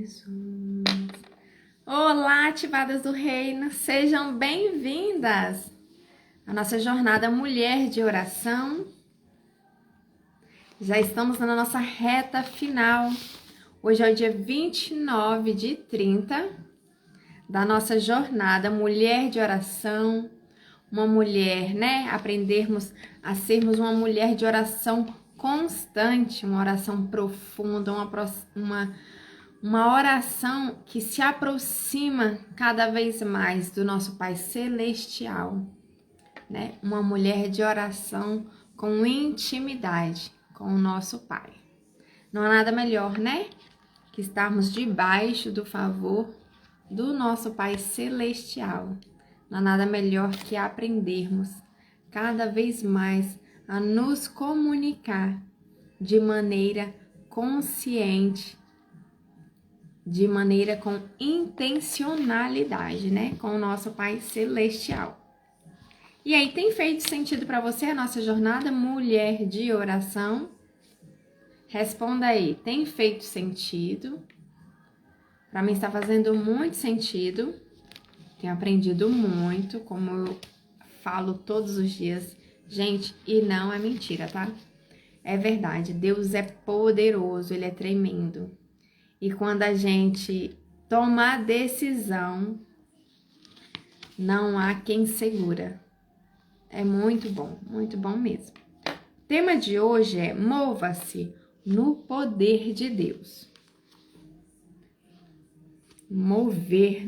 Jesus. Olá, ativadas do reino, sejam bem-vindas à nossa jornada Mulher de Oração. Já estamos na nossa reta final. Hoje é o dia 29 de 30 da nossa jornada Mulher de Oração. Uma mulher, aprendermos a sermos uma mulher de oração constante, uma oração profunda, uma oração que se aproxima cada vez mais do nosso Pai Celestial, Uma mulher de oração com intimidade com o nosso Pai. Não há nada melhor, que estarmos debaixo do favor do nosso Pai Celestial. Não há nada melhor que aprendermos cada vez mais a nos comunicar de maneira consciente, de maneira com intencionalidade, com o nosso Pai Celestial. E aí, tem feito sentido para você a nossa jornada Mulher de Oração? Responda aí, tem feito sentido? Para mim está fazendo muito sentido. Tenho aprendido muito, como eu falo todos os dias. Gente, e não é mentira, tá? É verdade, Deus é poderoso, Ele é tremendo. E quando a gente toma a decisão, não há quem segura. É muito bom mesmo. O tema de hoje é mova-se no poder de Deus. Mover,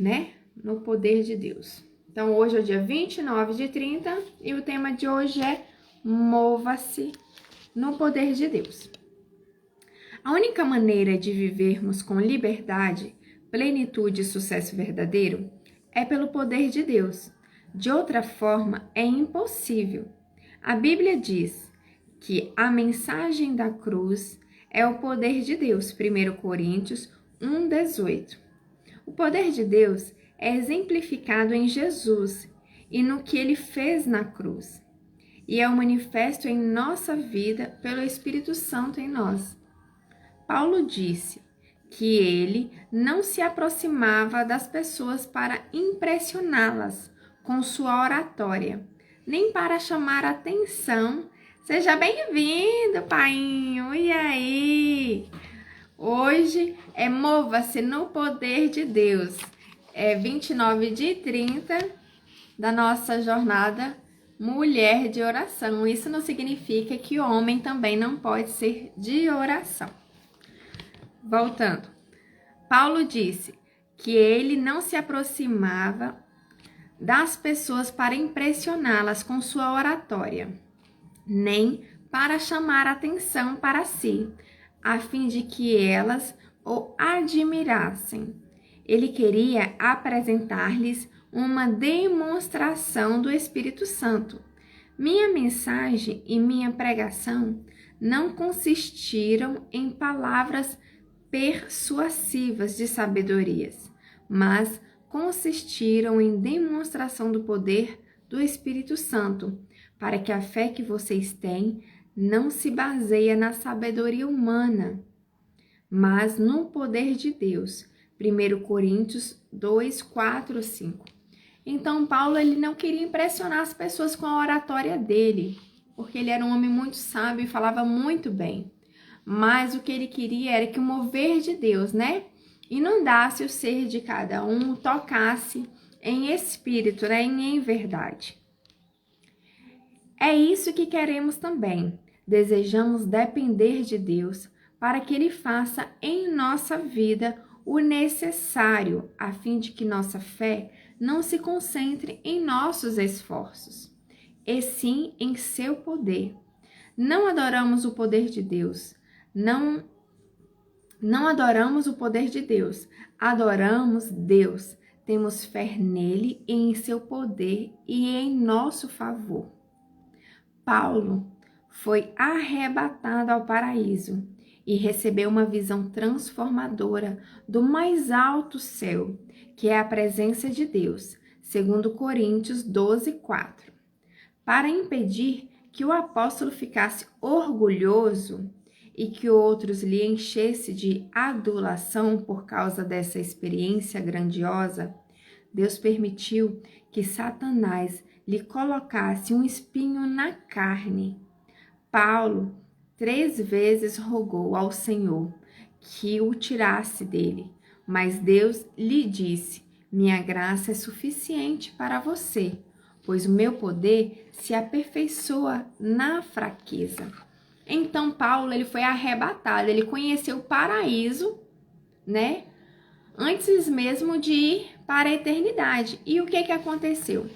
no poder de Deus. Então, hoje é o dia 29 de 30 e o tema de hoje é mova-se no poder de Deus. A única maneira de vivermos com liberdade, plenitude e sucesso verdadeiro é pelo poder de Deus. De outra forma, é impossível. A Bíblia diz que a mensagem da cruz é o poder de Deus, 1 Coríntios 1,18. O poder de Deus é exemplificado em Jesus e no que Ele fez na cruz, e é o manifesto em nossa vida pelo Espírito Santo em nós. Paulo disse que ele não se aproximava das pessoas para impressioná-las com sua oratória, nem para chamar atenção. Seja bem-vindo, painho! E aí? Hoje é mova-se no poder de Deus. É 29 de 30 da nossa jornada Mulher de Oração. Isso não significa que o homem também não pode ser de oração. Voltando. Paulo disse que ele não se aproximava das pessoas para impressioná-las com sua oratória, nem para chamar atenção para si, a fim de que elas o admirassem. Ele queria apresentar-lhes uma demonstração do Espírito Santo. Minha mensagem e minha pregação não consistiram em palavras persuasivas de sabedorias, mas consistiram em demonstração do poder do Espírito Santo, para que a fé que vocês têm não se baseia na sabedoria humana, mas no poder de Deus. 1 Coríntios 2, 4, 5. Então, Paulo ele não queria impressionar as pessoas com a oratória dele, porque ele era um homem muito sábio e falava muito bem. Mas o que ele queria era que o mover de Deus, inundasse o ser de cada um, tocasse em espírito, em verdade. É isso que queremos também. Desejamos depender de Deus para que Ele faça em nossa vida o necessário, a fim de que nossa fé não se concentre em nossos esforços, e sim em seu poder. Não adoramos o poder de Deus, não adoramos o poder de Deus, adoramos Deus. Temos fé nele e em seu poder e em nosso favor. Paulo foi arrebatado ao paraíso e recebeu uma visão transformadora do mais alto céu, que é a presença de Deus, 2 Coríntios 12, 4. Para impedir que o apóstolo ficasse orgulhoso e que outros lhe enchesse de adulação por causa dessa experiência grandiosa, Deus permitiu que Satanás lhe colocasse um espinho na carne. Paulo 3 vezes rogou ao Senhor que o tirasse dele, mas Deus lhe disse: minha graça é suficiente para você, pois o meu poder se aperfeiçoa na fraqueza. Então Paulo, ele foi arrebatado, ele conheceu o paraíso, né? Antes mesmo de ir para a eternidade. E o que aconteceu?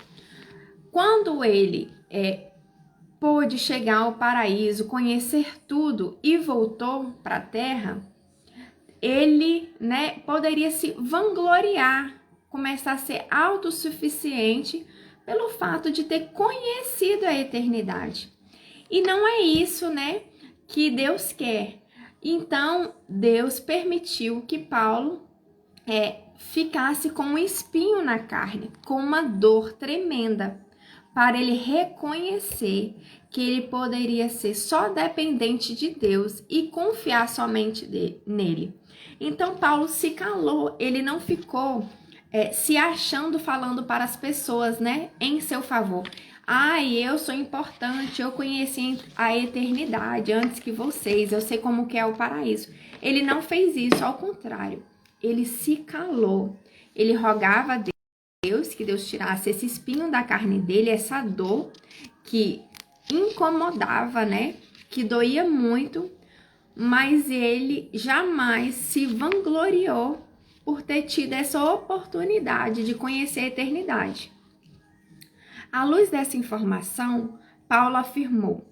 Quando ele pôde chegar ao paraíso, conhecer tudo e voltou para a terra, ele, né, poderia se vangloriar, começar a ser autossuficiente pelo fato de ter conhecido a eternidade. E não é isso, né, que Deus quer. Então, Deus permitiu que Paulo ficasse com um espinho na carne, com uma dor tremenda, para ele reconhecer que ele poderia ser só dependente de Deus e confiar somente nele. Então, Paulo se calou, ele não ficou se achando, falando para as pessoas, né, em seu favor. Eu sou importante, eu conheci a eternidade antes que vocês, eu sei como que é o paraíso. Ele não fez isso, ao contrário, ele se calou, ele rogava a Deus que Deus tirasse esse espinho da carne dele, essa dor que incomodava, né, que doía muito, mas ele jamais se vangloriou por ter tido essa oportunidade de conhecer a eternidade. À luz dessa informação, Paulo afirmou: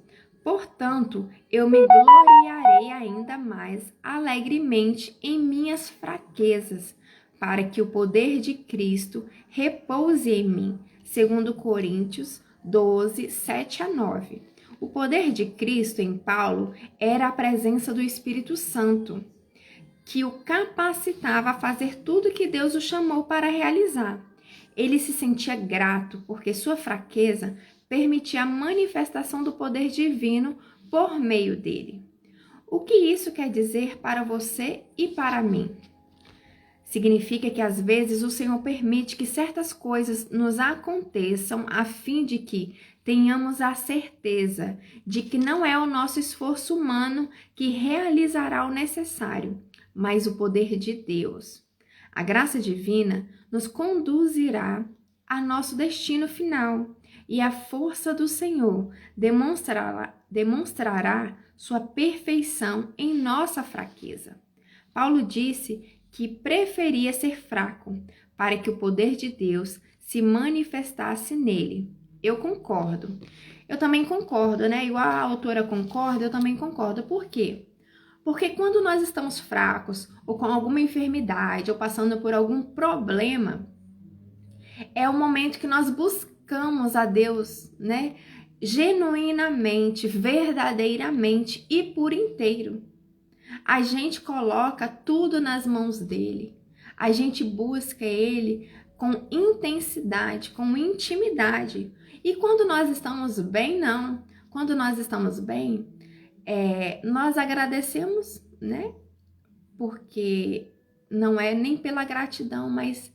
portanto, eu me gloriarei ainda mais alegremente em minhas fraquezas, para que o poder de Cristo repouse em mim. 2 Coríntios 12, 7-9. O poder de Cristo em Paulo era a presença do Espírito Santo, que o capacitava a fazer tudo que Deus o chamou para realizar. Ele se sentia grato porque sua fraqueza permitia a manifestação do poder divino por meio dele. O que isso quer dizer para você e para mim? Significa que às vezes o Senhor permite que certas coisas nos aconteçam a fim de que tenhamos a certeza de que não é o nosso esforço humano que realizará o necessário, mas o poder de Deus. A graça divina nos conduzirá a nosso destino final e a força do Senhor demonstrará sua perfeição em nossa fraqueza. Paulo disse que preferia ser fraco para que o poder de Deus se manifestasse nele. Eu concordo. Eu também concordo, né? Igual a autora concorda, eu também concordo. Por quê? Porque quando nós estamos fracos, ou com alguma enfermidade, ou passando por algum problema, é o momento que nós buscamos a Deus, né? Genuinamente, verdadeiramente e por inteiro. A gente coloca tudo nas mãos dele. A gente busca ele com intensidade, com intimidade. E quando nós estamos bem, não. Quando nós estamos bem, nós agradecemos, né? Porque não é nem pela gratidão, mas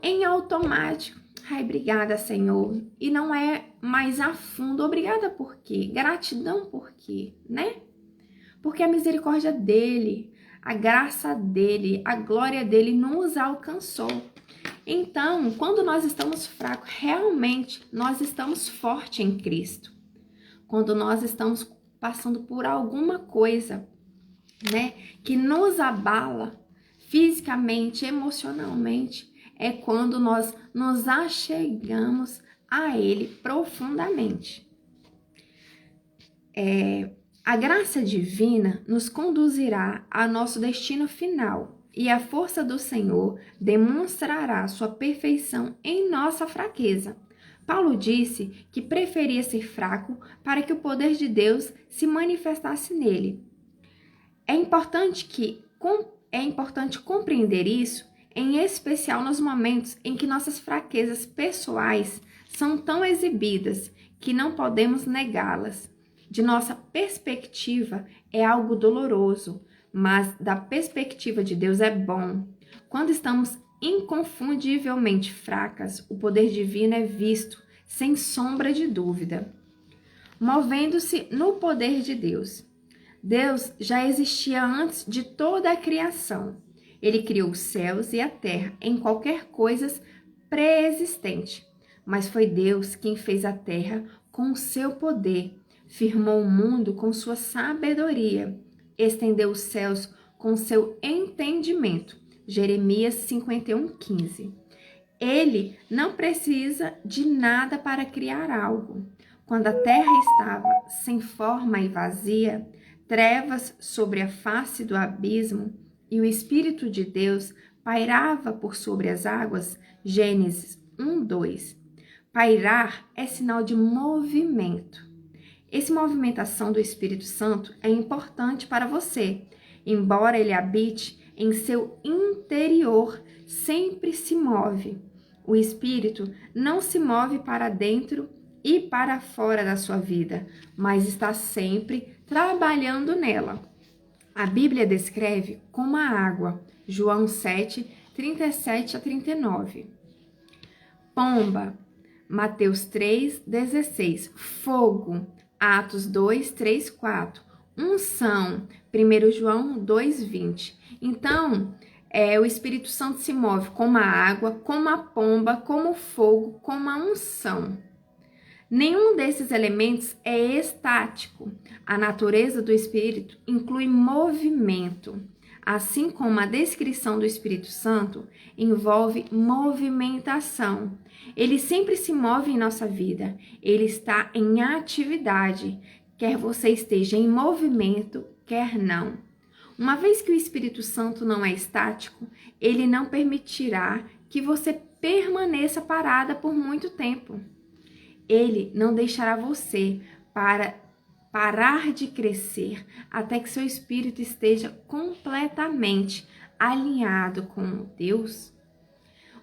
em automático. Ai, obrigada, Senhor. E não é mais a fundo. Obrigada por quê? Gratidão por quê, né? Porque a misericórdia dele, a graça dele, a glória dele nos alcançou. Então, quando nós estamos fracos, realmente nós estamos fortes em Cristo. Quando nós estamos passando por alguma coisa, né, que nos abala fisicamente, emocionalmente, é quando nós nos achegamos a Ele profundamente. A graça divina nos conduzirá ao nosso destino final e a força do Senhor demonstrará sua perfeição em nossa fraqueza. Paulo disse que preferia ser fraco para que o poder de Deus se manifestasse nele. É importante compreender isso, em especial nos momentos em que nossas fraquezas pessoais são tão exibidas que não podemos negá-las. De nossa perspectiva, é algo doloroso, mas da perspectiva de Deus é bom. Quando estamos inconfundivelmente fracas, o poder divino é visto, sem sombra de dúvida, movendo-se no poder de Deus. Deus já existia antes de toda a criação. Ele criou os céus e a terra em qualquer coisa pré-existente. Mas foi Deus quem fez a terra com o seu poder, firmou o mundo com sua sabedoria, estendeu os céus com seu entendimento. Jeremias 51:15. Ele não precisa de nada para criar algo. Quando a terra estava sem forma e vazia, trevas sobre a face do abismo, e o Espírito de Deus pairava por sobre as águas, Gênesis 1:2. Pairar é sinal de movimento. Essa movimentação do Espírito Santo é importante para você, embora ele habite em seu interior, sempre se move. O Espírito não se move para dentro e para fora da sua vida, mas está sempre trabalhando nela. A Bíblia descreve como a água, João 7:37-39. Pomba, Mateus 3:16. Fogo, Atos 2:3-4. Unção, 1 João 2:20. Então, o Espírito Santo se move como a água, como a pomba, como o fogo, como a unção. Nenhum desses elementos é estático. A natureza do Espírito inclui movimento, assim como a descrição do Espírito Santo envolve movimentação. Ele sempre se move em nossa vida, ele está em atividade, quer você esteja em movimento, quer não. Uma vez que o Espírito Santo não é estático, ele não permitirá que você permaneça parada por muito tempo. Ele não deixará você parar de crescer até que seu espírito esteja completamente alinhado com Deus.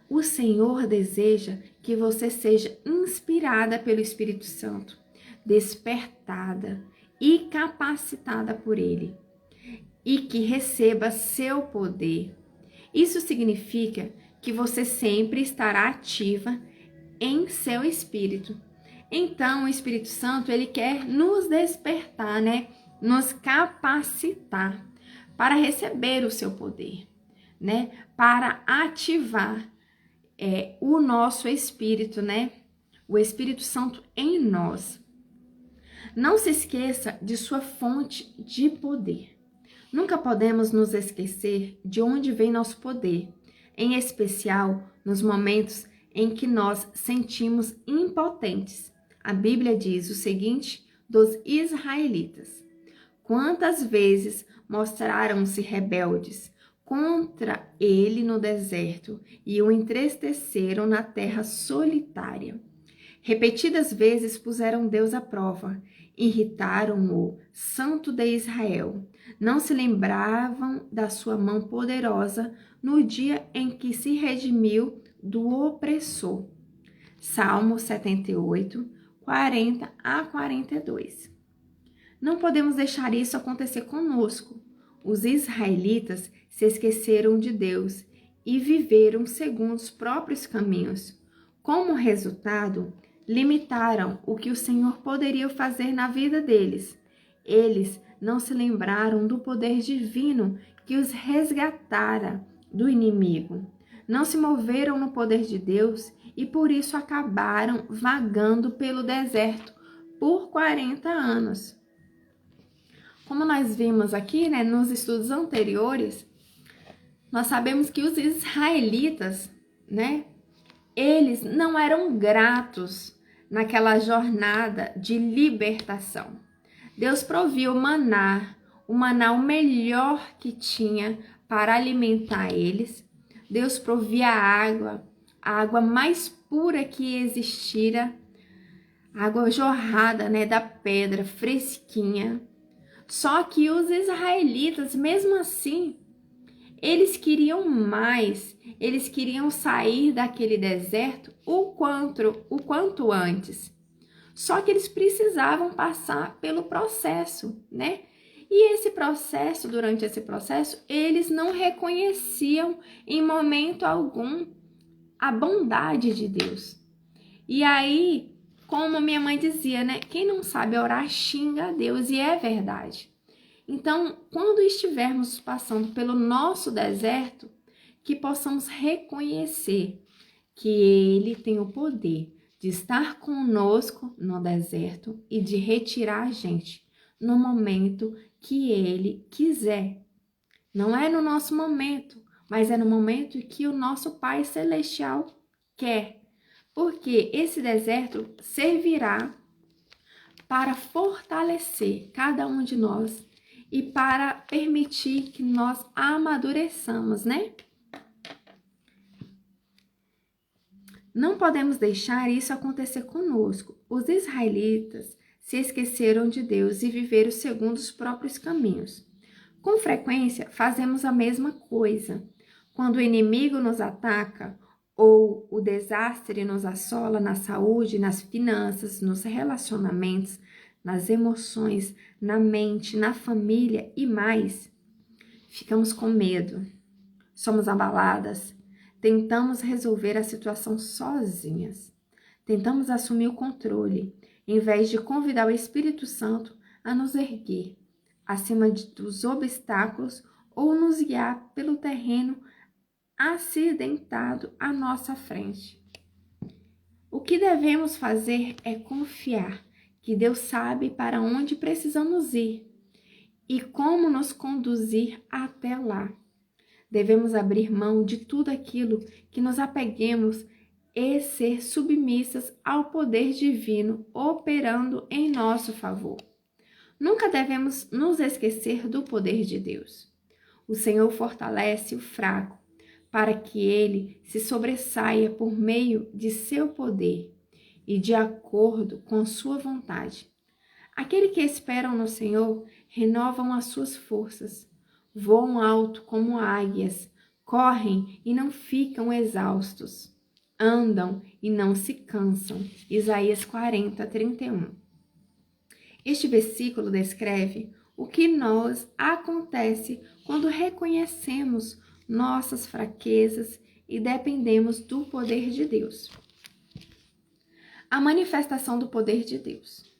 O Senhor deseja que você seja inspirada pelo Espírito Santo, despertada e capacitada por Ele, e que receba seu poder. Isso significa que você sempre estará ativa em seu espírito. Então, o Espírito Santo, ele quer nos despertar, né? Nos capacitar para receber o seu poder, né? Para ativar o nosso espírito, né? O Espírito Santo em nós. Não se esqueça de sua fonte de poder. Nunca podemos nos esquecer de onde vem nosso poder, em especial nos momentos em que nós sentimos impotentes. A Bíblia diz o seguinte dos israelitas: quantas vezes mostraram-se rebeldes contra ele no deserto e o entristeceram na terra solitária. Repetidas vezes puseram Deus à prova, irritaram o Santo de Israel. Não se lembravam da sua mão poderosa no dia em que se redimiu do opressor. Salmo 78, 40-42. Não podemos deixar isso acontecer conosco. Os israelitas se esqueceram de Deus e viveram segundo os próprios caminhos. Como resultado, limitaram o que o Senhor poderia fazer na vida deles. Eles não se lembraram do poder divino que os resgatara do inimigo. Não se moveram no poder de Deus e por isso acabaram vagando pelo deserto por 40 anos. Como nós vimos aqui, né, nos estudos anteriores, nós sabemos que os israelitas, né, eles não eram gratos naquela jornada de libertação. Deus proviu o maná o melhor que tinha para alimentar eles. Deus provia a água mais pura que existira, água jorrada, né, da pedra, fresquinha. Só que os israelitas, mesmo assim, eles queriam mais, eles queriam sair daquele deserto o quanto antes. Só que eles precisavam passar pelo processo, né? E durante esse processo, eles não reconheciam em momento algum a bondade de Deus. E aí, como minha mãe dizia, né? Quem não sabe orar xinga a Deus, e é verdade. Então, quando estivermos passando pelo nosso deserto, que possamos reconhecer que Ele tem o poder de estar conosco no deserto e de retirar a gente no momento que Ele quiser. Não é no nosso momento, mas é no momento que o nosso Pai Celestial quer. Porque esse deserto servirá para fortalecer cada um de nós e para permitir que nós amadureçamos, né? Não podemos deixar isso acontecer conosco. Os israelitas se esqueceram de Deus e viveram segundo os próprios caminhos. Com frequência, fazemos a mesma coisa. Quando o inimigo nos ataca ou o desastre nos assola na saúde, nas finanças, nos relacionamentos, nas emoções, na mente, na família e mais, ficamos com medo, somos abaladas, tentamos resolver a situação sozinhas, tentamos assumir o controle, em vez de convidar o Espírito Santo a nos erguer acima dos obstáculos ou nos guiar pelo terreno acidentado à nossa frente. O que devemos fazer é confiar que Deus sabe para onde precisamos ir e como nos conduzir até lá. Devemos abrir mão de tudo aquilo que nos apeguemos e ser submissas ao poder divino operando em nosso favor. Nunca devemos nos esquecer do poder de Deus. O Senhor fortalece o fraco para que ele se sobressaia por meio de seu poder e de acordo com sua vontade. Aqueles que esperam no Senhor renovam as suas forças, voam alto como águias, correm e não ficam exaustos, andam e não se cansam. Isaías 40:31. Este versículo descreve o que nos acontece quando reconhecemos nossas fraquezas e dependemos do poder de Deus. A manifestação do poder de Deus.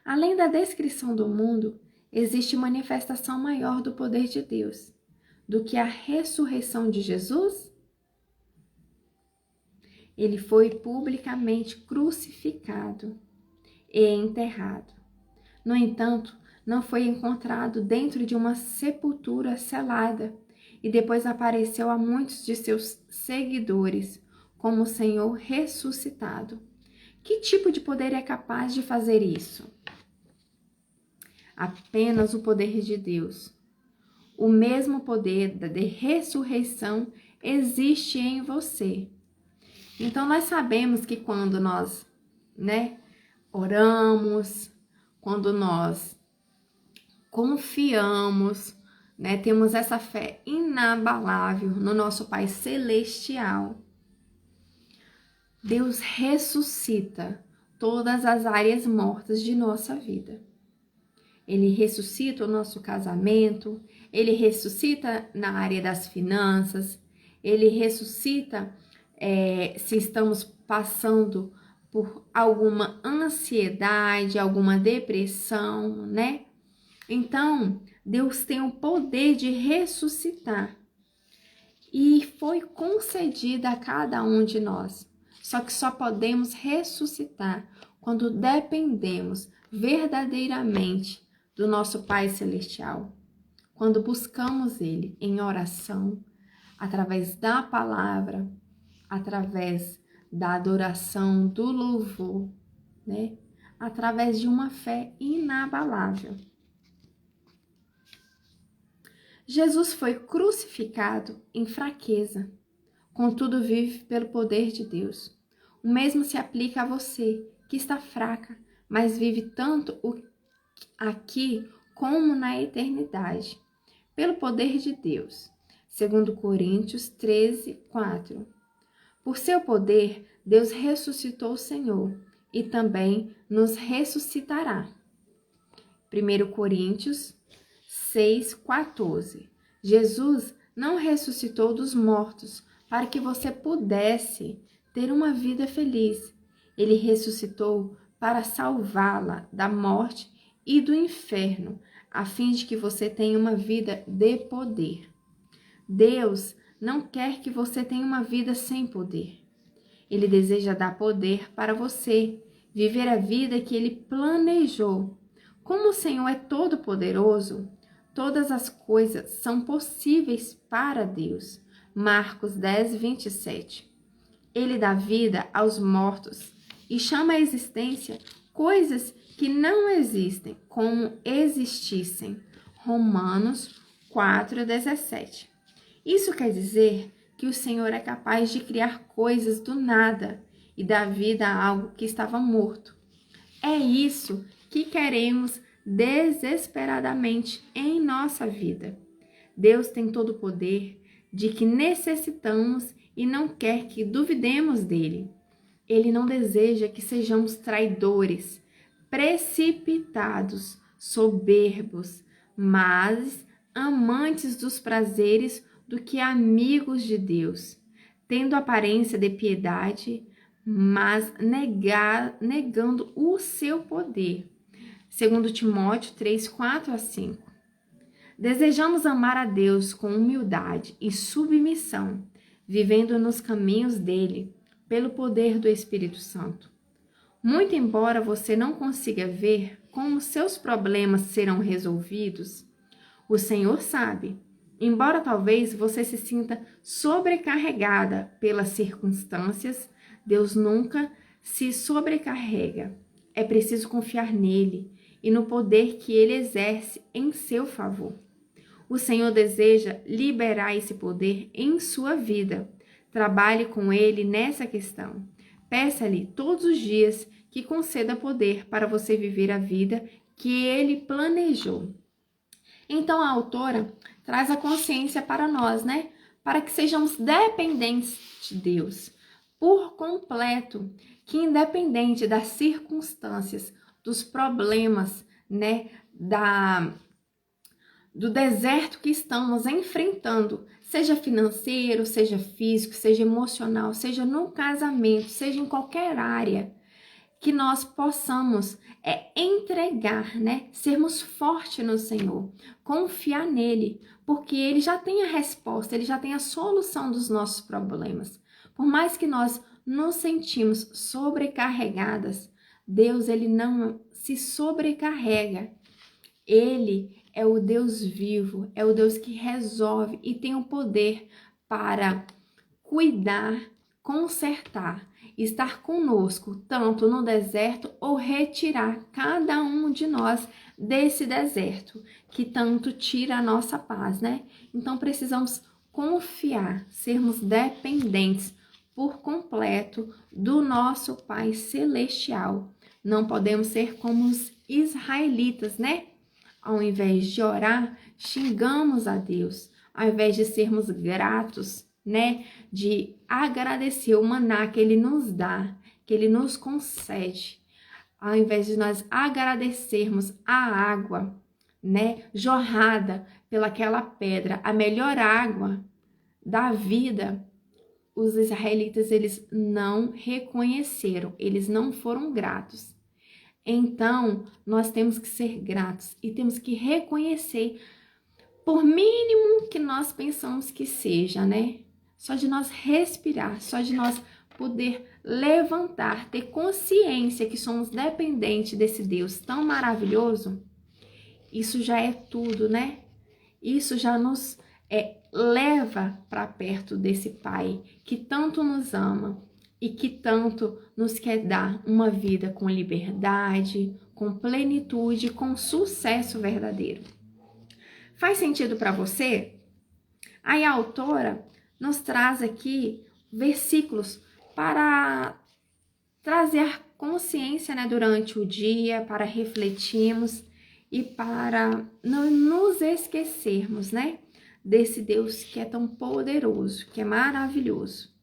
Além da descrição do mundo, existe manifestação maior do poder de Deus do que a ressurreição de Jesus? Ele foi publicamente crucificado e enterrado. No entanto, não foi encontrado dentro de uma sepultura selada e depois apareceu a muitos de seus seguidores como o Senhor ressuscitado. Que tipo de poder é capaz de fazer isso? Apenas o poder de Deus. O mesmo poder de ressurreição existe em você. Então, nós sabemos que quando nós, oramos, quando nós confiamos, temos essa fé inabalável no nosso Pai Celestial, Deus ressuscita todas as áreas mortas de nossa vida. Ele ressuscita o nosso casamento, Ele ressuscita na área das finanças, Ele ressuscita se estamos passando por alguma ansiedade, alguma depressão, Então, Deus tem o poder de ressuscitar e foi concedida a cada um de nós. Só que só podemos ressuscitar quando dependemos verdadeiramente do nosso Pai Celestial, quando buscamos Ele em oração, através da palavra, através da adoração, do louvor, através de uma fé inabalável. Jesus foi crucificado em fraqueza, contudo vive pelo poder de Deus. O mesmo se aplica a você, que está fraca, mas vive tanto aqui como na eternidade, pelo poder de Deus. 2 Coríntios 13:4. Por seu poder, Deus ressuscitou o Senhor e também nos ressuscitará. 1 Coríntios 6,14. Jesus não ressuscitou dos mortos para que você pudesse ter uma vida feliz. Ele ressuscitou para salvá-la da morte e do inferno, a fim de que você tenha uma vida de poder. Deus não quer que você tenha uma vida sem poder. Ele deseja dar poder para você, viver a vida que Ele planejou. Como o Senhor é todo-poderoso, todas as coisas são possíveis para Deus. Marcos 10, 27. Ele dá vida aos mortos e chama à existência coisas que não existem como existissem. Romanos 4, 17. Isso quer dizer que o Senhor é capaz de criar coisas do nada e dar vida a algo que estava morto. É isso que queremos desesperadamente em nossa vida. Deus tem todo o poder de que necessitamos e não quer que duvidemos dele. Ele não deseja que sejamos traidores, precipitados, soberbos, mas amantes dos prazeres do que amigos de Deus, tendo aparência de piedade, mas negando o seu poder. 2 Timóteo 3, 4 a 5. Desejamos amar a Deus com humildade e submissão, vivendo nos caminhos dele, pelo poder do Espírito Santo. Muito embora você não consiga ver como seus problemas serão resolvidos, o Senhor sabe. Embora talvez você se sinta sobrecarregada pelas circunstâncias, Deus nunca se sobrecarrega. É preciso confiar nele e no poder que ele exerce em seu favor. O Senhor deseja liberar esse poder em sua vida. Trabalhe com ele nessa questão. Peça-lhe todos os dias que conceda poder para você viver a vida que ele planejou. Então a autora traz a consciência para nós, né? Para que sejamos dependentes de Deus por completo, que independente das circunstâncias, dos problemas, né? Do deserto que estamos enfrentando, seja financeiro, seja físico, seja emocional, seja no casamento, seja em qualquer área, que nós possamos entregar, né? Sermos fortes no Senhor, confiar nele, porque ele já tem a resposta, ele já tem a solução dos nossos problemas. Por mais que nós nos sentimos sobrecarregadas, Deus, ele não se sobrecarrega. Ele é o Deus vivo, é o Deus que resolve e tem o poder para cuidar, consertar, estar conosco, tanto no deserto ou retirar cada um de nós desse deserto, que tanto tira a nossa paz, né? Então precisamos confiar, sermos dependentes por completo do nosso Pai Celestial. Não podemos ser como os israelitas, né? Ao invés de orar, xingamos a Deus. Ao invés de sermos gratos, né? De agradecer o maná que ele nos dá, que ele nos concede. Ao invés de nós agradecermos a água, né? Jorrada pelaquela pedra, a melhor água da vida, os israelitas, eles não reconheceram, eles não foram gratos. Então, nós temos que ser gratos e temos que reconhecer, por mínimo que nós pensamos que seja, né? Só de nós respirar, só de nós poder levantar, ter consciência que somos dependentes desse Deus tão maravilhoso, isso já é tudo, né? Isso já nos leva para perto desse Pai que tanto nos ama e que tanto nos quer dar uma vida com liberdade, com plenitude, com sucesso verdadeiro. Faz sentido para você? Aí a autora nos traz aqui versículos para trazer consciência, né, durante o dia, para refletirmos e para não nos esquecermos, né, desse Deus que é tão poderoso, que é maravilhoso.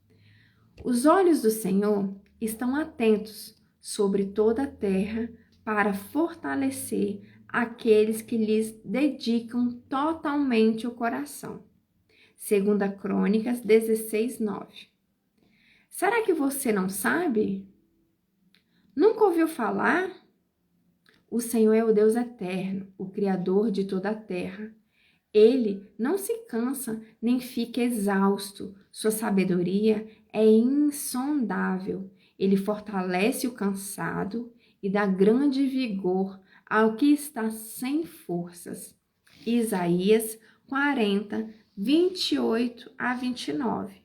Os olhos do Senhor estão atentos sobre toda a terra para fortalecer aqueles que lhes dedicam totalmente o coração. 2 Crônicas 16, 9. Será que você não sabe? Nunca ouviu falar? O Senhor é o Deus eterno, o Criador de toda a terra. Ele não se cansa nem fica exausto. Sua sabedoria é insondável. Ele fortalece o cansado e dá grande vigor ao que está sem forças. Isaías 40, 28 a 29.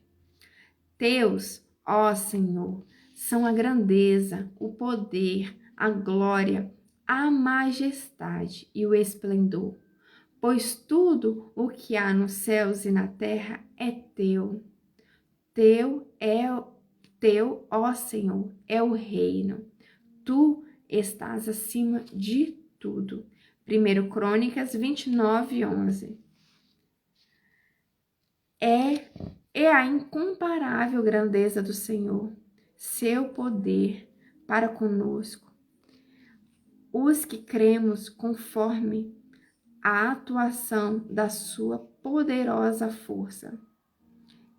Teus, ó Senhor, são a grandeza, o poder, a glória, a majestade e o esplendor, pois tudo o que há nos céus e na terra é teu. Teu, ó Senhor, é o reino. Tu estás acima de tudo. 1 Crônicas 29, 11. É a incomparável grandeza do Senhor, seu poder para conosco, os que cremos conforme a atuação da sua poderosa força.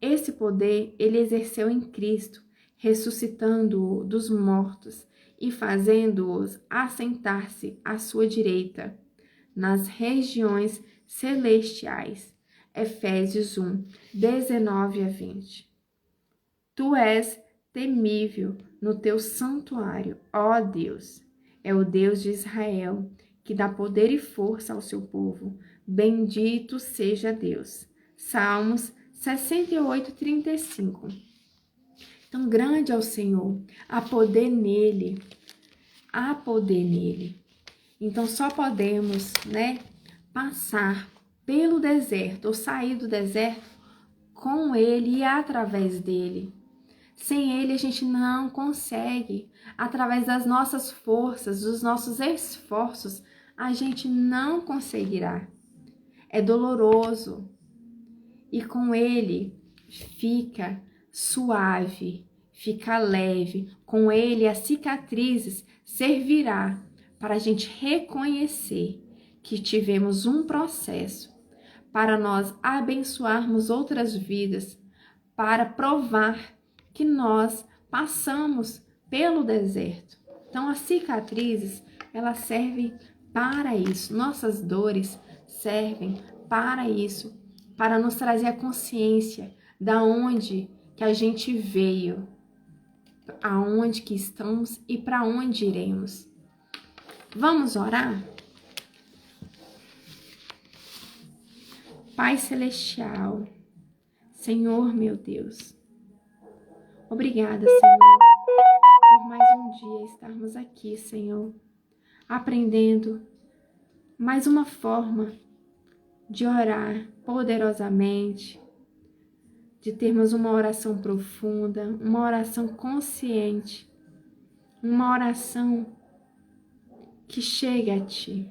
Esse poder ele exerceu em Cristo, ressuscitando-o dos mortos e fazendo-os assentar-se à sua direita, nas regiões celestiais. Efésios 1, 19 a 20. Tu és temível no teu santuário, ó Deus. É o Deus de Israel, que dá poder e força ao seu povo. Bendito seja Deus. Salmos 68, 35. Então, grande é o Senhor, há poder nele, há poder nele. Então, só podemos, passar pelo deserto, ou sair do deserto com ele e através dele. Sem ele, a gente não consegue. Através das nossas forças, dos nossos esforços, a gente não conseguirá. É doloroso. E com ele fica suave, fica leve. Com ele as cicatrizes servirá para a gente reconhecer que tivemos um processo, para nós abençoarmos outras vidas, para provar que nós passamos pelo deserto. Então as cicatrizes, elas servem para isso. Nossas dores servem para isso, para nos trazer a consciência da onde que a gente veio, aonde que estamos e para onde iremos. Vamos orar? Pai Celestial, Senhor meu Deus, obrigada, Senhor, por mais um dia estarmos aqui, Senhor, aprendendo mais uma forma de orar poderosamente, de termos uma oração profunda, uma oração consciente, uma oração que chegue a Ti.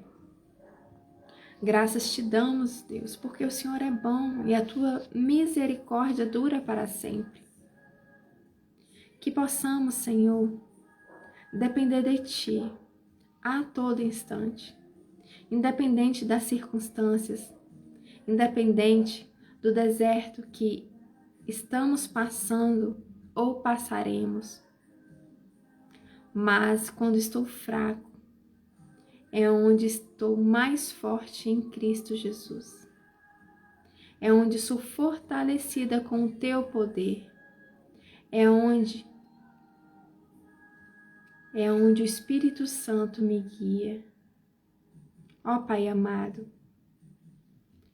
Graças te damos, Deus, porque o Senhor é bom e a Tua misericórdia dura para sempre. Que possamos, Senhor, depender de Ti a todo instante, independente das circunstâncias, independente do deserto que estamos passando ou passaremos. Mas quando estou fraco, é onde estou mais forte em Cristo Jesus. É onde sou fortalecida com o Teu poder. É onde o Espírito Santo me guia. Ó Pai amado,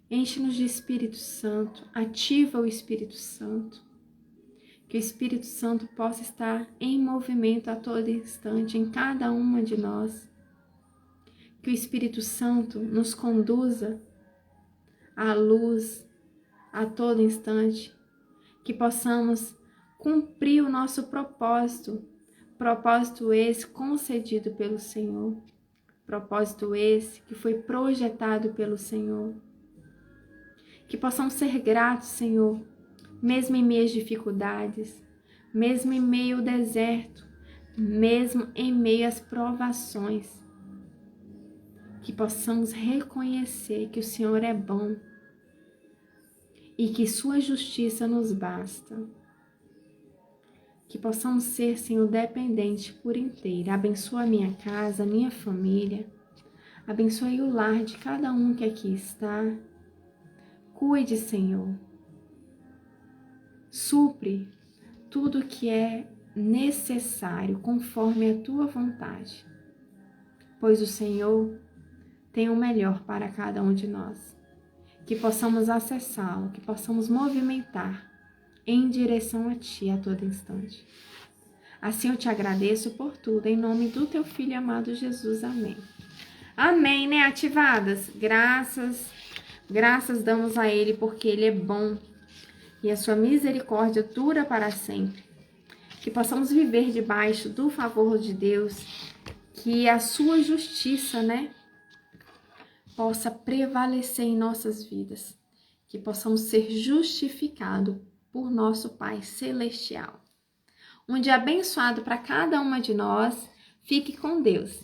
enche-nos de Espírito Santo, ativa o Espírito Santo. Que o Espírito Santo possa estar em movimento a todo instante, em cada uma de nós. Que o Espírito Santo nos conduza à luz a todo instante. Que possamos cumprir o nosso propósito. Propósito esse concedido pelo Senhor. Propósito esse que foi projetado pelo Senhor. Que possamos ser gratos, Senhor, mesmo em meio às dificuldades, mesmo em meio ao deserto, mesmo em meio às provações. que possamos reconhecer que o Senhor é bom e que sua justiça nos basta. Que possamos ser, Senhor, dependentes por inteiro. Abençoa a minha casa, a minha família. Abençoe o lar de cada um que aqui está. Cuide, Senhor. Supre tudo que é necessário conforme a tua vontade. Pois o Senhor tem o melhor para cada um de nós. Que possamos acessá-lo, que possamos movimentar em direção a Ti a todo instante. Assim eu te agradeço por tudo, em nome do Teu Filho amado Jesus. Amém. Amém, né, ativadas? Graças damos a Ele porque Ele é bom e a sua misericórdia dura para sempre. Que possamos viver debaixo do favor de Deus, que a sua justiça, né, possa prevalecer em nossas vidas, que possamos ser justificados por nosso Pai Celestial. Um dia abençoado para cada uma de nós. Fique com Deus.